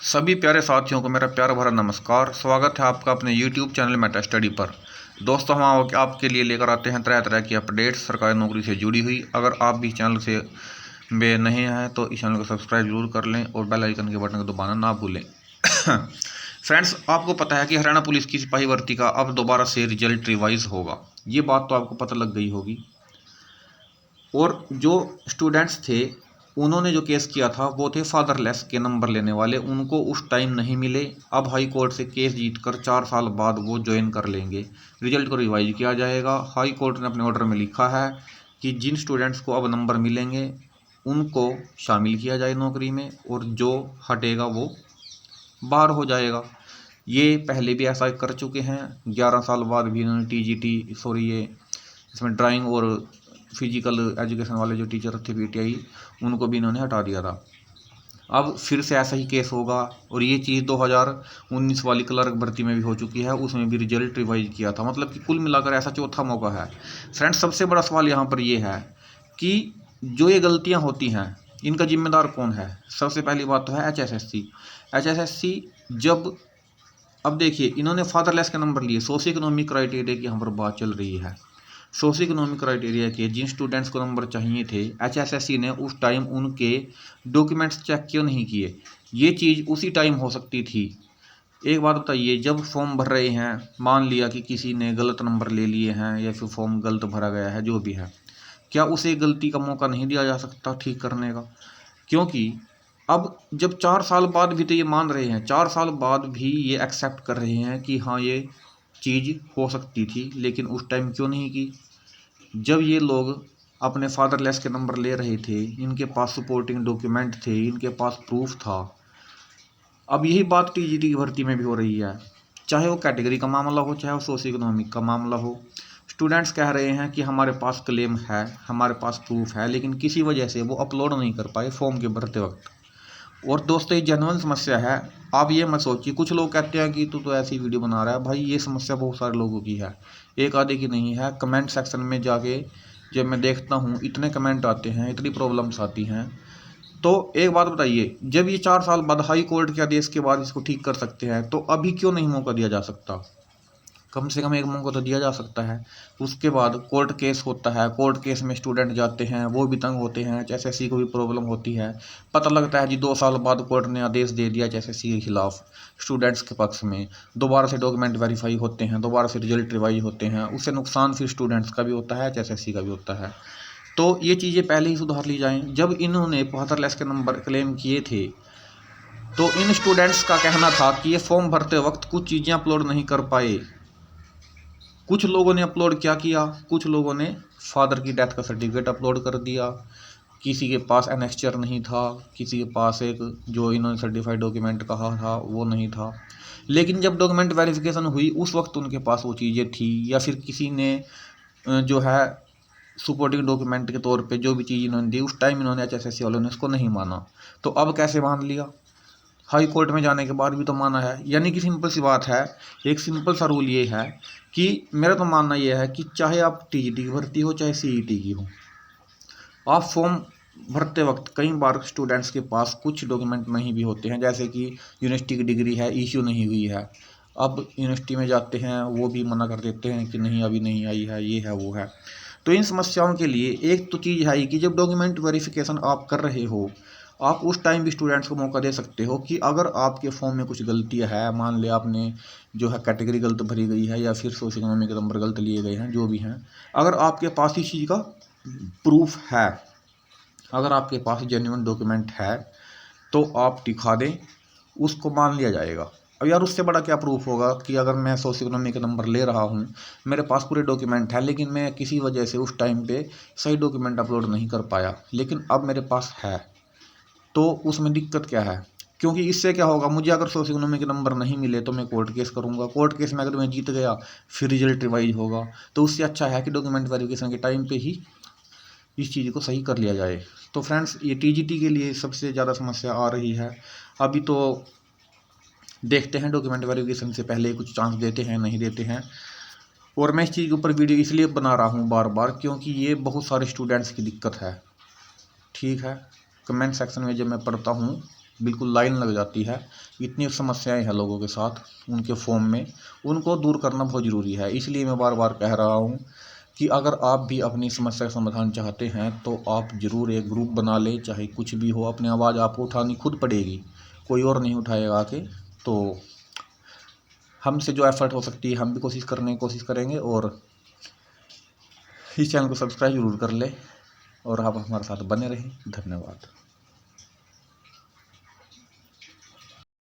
सभी प्यारे साथियों को मेरा प्यार भरा नमस्कार। स्वागत है आपका अपने YouTube चैनल मेटा स्टडी पर। दोस्तों, हम आपके लिए लेकर आते हैं तरह तरह की अपडेट्स सरकारी नौकरी से जुड़ी हुई। अगर आप भी चैनल से में नहीं हैं तो इस चैनल को सब्सक्राइब जरूर कर लें और बेल आइकन के बटन को दबाना ना भूलें। फ्रेंड्स, आपको पता है कि हरियाणा पुलिस की सिपाही भर्ती का अब दोबारा से रिजल्ट रिवाइज होगा। ये बात तो आपको पता लग गई होगी। और जो स्टूडेंट्स थे उन्होंने जो केस किया था वो थे फादरलेस के नंबर लेने वाले, उनको उस टाइम नहीं मिले। अब हाई कोर्ट से केस जीतकर 4 साल बाद वो ज्वाइन कर लेंगे। रिजल्ट को रिवाइज किया जाएगा। हाई कोर्ट ने अपने ऑर्डर में लिखा है कि जिन स्टूडेंट्स को अब नंबर मिलेंगे उनको शामिल किया जाए नौकरी में, और जो हटेगा वो बाहर हो जाएगा। ये पहले भी ऐसा कर चुके हैं। 11 साल बाद भी इन्होंने ये इसमें ड्राइंग और फिजिकल एजुकेशन वाले जो टीचर थे PTI, उनको भी इन्होंने हटा दिया था। अब फिर से ऐसा ही केस होगा। और ये चीज़ 2019 वाली क्लर्क भर्ती में भी हो चुकी है, उसमें भी रिजल्ट रिवाइज किया था। मतलब कि कुल मिलाकर ऐसा चौथा मौका है। फ्रेंड्स, सबसे बड़ा सवाल यहाँ पर ये है कि जो ये गलतियाँ होती हैं इनका जिम्मेदार कौन है। सबसे पहली बात तो है HSSC। जब अब देखिए, इन्होंने फादरलेस के नंबर लिए। सोशियो इकोनॉमिक क्राइटेरिया की यहाँ पर बात चल रही है। सोशियो इकोनॉमिक क्राइटेरिया के जिन स्टूडेंट्स को नंबर चाहिए थे, HSSC ने उस टाइम उनके डॉक्यूमेंट्स चेक क्यों नहीं किए। ये चीज़ उसी टाइम हो सकती थी। एक बात बताइए, जब फॉर्म भर रहे हैं, मान लिया कि किसी ने गलत नंबर ले लिए हैं या फिर फॉर्म गलत भरा गया है, जो भी है, क्या उसे गलती का मौका नहीं दिया जा सकता ठीक करने का? क्योंकि अब जब 4 साल बाद भी तो ये मान रहे हैं, 4 साल बाद भी ये एक्सेप्ट कर रहे हैं कि हाँ ये चीज़ हो सकती थी, लेकिन उस टाइम क्यों नहीं की जब ये लोग अपने फादरलेस के नंबर ले रहे थे। इनके पास सपोर्टिंग डॉक्यूमेंट थे, इनके पास प्रूफ था। अब यही बात TGT की भर्ती में भी हो रही है, चाहे वो कैटेगरी का मामला हो, चाहे वो सोशियो इकोनॉमिक का मामला हो। स्टूडेंट्स कह रहे हैं कि हमारे पास क्लेम है, हमारे पास प्रूफ है, लेकिन किसी वजह से वो अपलोड नहीं कर पाए फॉर्म के भरते वक्त। और दोस्तों, ये जेन्युइन समस्या है। आप ये मत सोचिए, कुछ लोग कहते हैं कि तू तो ऐसी वीडियो बना रहा है। भाई, ये समस्या बहुत सारे लोगों की है, एक आधे की नहीं है। कमेंट सेक्शन में जाके जब मैं देखता हूँ, इतने कमेंट आते हैं, इतनी प्रॉब्लम्स आती हैं। तो एक बात बताइए, जब ये 4 साल बाद हाई कोर्ट के आदेश के बाद इसको ठीक कर सकते हैं, तो अभी क्यों नहीं मौका दिया जा सकता? कम से कम एक मौका तो दिया जा सकता है। उसके बाद कोर्ट केस होता है, कोर्ट केस में स्टूडेंट जाते हैं, वो भी तंग होते हैं, HSSC को भी प्रॉब्लम होती है। पता लगता है जी 2 साल बाद कोर्ट ने आदेश दे दिया HSSC के खिलाफ स्टूडेंट्स के पक्ष में। दोबारा से डॉक्यूमेंट वेरीफाई होते हैं, दोबारा से रिजल्ट रिवाइज होते हैं। उससे नुकसान फिर स्टूडेंट्स का भी होता है, HSSC का भी होता है। तो ये चीज़ें पहले ही सुधार ली जाएँ। जब इन्होंने फादरलेस के नंबर क्लेम किए थे, तो इन स्टूडेंट्स का कहना था कि ये फॉर्म भरते वक्त कुछ चीज़ें अपलोड नहीं कर पाए। कुछ लोगों ने अपलोड क्या किया, कुछ लोगों ने फादर की डेथ का सर्टिफिकेट अपलोड कर दिया, किसी के पास एनेक्स्चर नहीं था, किसी के पास एक जो इन्होंने सर्टिफाइड डॉक्यूमेंट कहा था वो नहीं था। लेकिन जब डॉक्यूमेंट वेरिफिकेशन हुई उस वक्त उनके पास वो चीज़ें थी, या फिर किसी ने जो है सपोर्टिंग डॉक्यूमेंट के तौर पे जो भी चीज़ इन्होंने दी, उस टाइम इन्होंने HSSC वालों ने उसको नहीं माना। तो अब कैसे मान लिया? हाई कोर्ट में जाने के बाद भी तो माना है। यानी कि सिंपल सी बात है, एक सिंपल सा रूल ये है कि मेरा तो मानना ये है कि चाहे आप TGT की भर्ती हो, चाहे CET की हो, आप फॉर्म भरते वक्त कई बार स्टूडेंट्स के पास कुछ डॉक्यूमेंट नहीं भी होते हैं। जैसे कि यूनिवर्सिटी की डिग्री है, इश्यू नहीं हुई है। अब यूनिवर्सिटी में जाते हैं, वो भी मना कर देते हैं कि नहीं अभी नहीं आई है, ये है वो है। तो इन समस्याओं के लिए एक तो चीज़ है कि जब डॉक्यूमेंट वेरिफिकेशन आप कर रहे हो, आप उस टाइम भी स्टूडेंट्स को मौका दे सकते हो कि अगर आपके फॉर्म में कुछ गलतियां है, मान लिया आपने जो है कैटेगरी गलत भरी गई है, या फिर सोशियो इकोनॉमिक नंबर गलत लिए गए हैं, जो भी हैं, अगर आपके पास इस चीज़ का प्रूफ है, अगर आपके पास जेन्युइन डॉक्यूमेंट है, तो आप दिखा दें, उसको मान लिया जाएगा। अब यार, उससे बड़ा क्या प्रूफ होगा कि अगर मैं सोशियो इकोनॉमिक नंबर ले रहा हूँ, मेरे पास पूरे डॉक्यूमेंट है, लेकिन मैं किसी वजह से उस टाइम पे सही डॉक्यूमेंट अपलोड नहीं कर पाया, लेकिन अब मेरे पास है, तो उसमें दिक्कत क्या है? क्योंकि इससे क्या होगा, मुझे अगर सोशियो इकोनॉमिक नंबर नहीं मिले तो मैं कोर्ट केस करूंगा। कोर्ट केस में अगर मैं जीत गया, फिर रिजल्ट रिवाइज होगा। तो उससे अच्छा है कि डॉक्यूमेंट वेरिफिकेशन के टाइम पे ही इस चीज़ को सही कर लिया जाए। तो फ्रेंड्स, ये TGT के लिए सबसे ज़्यादा समस्या आ रही है। अभी तो देखते हैं, डॉक्यूमेंट वेरिफिकेशन से पहले कुछ चांस देते हैं नहीं देते हैं। और मैं इस चीज़ के ऊपर वीडियो इसलिए बना रहा हूँ बार बार, क्योंकि ये बहुत सारे स्टूडेंट्स की दिक्कत है। ठीक है, कमेंट सेक्शन में जब मैं पढ़ता हूँ बिल्कुल लाइन लग जाती है। इतनी समस्याएं हैं लोगों के साथ उनके फॉर्म में, उनको दूर करना बहुत ज़रूरी है। इसलिए मैं बार बार कह रहा हूँ कि अगर आप भी अपनी समस्या का समाधान चाहते हैं तो आप ज़रूर एक ग्रुप बना लें, चाहे कुछ भी हो, अपनी आवाज़ आपको उठानी खुद पड़ेगी, कोई और नहीं उठाएगा आके। तो हमसे जो एफर्ट हो सकती है हम भी कोशिश करेंगे। और इस चैनल को सब्सक्राइब जरूर कर लें और आप हमारे साथ बने रहें। धन्यवाद।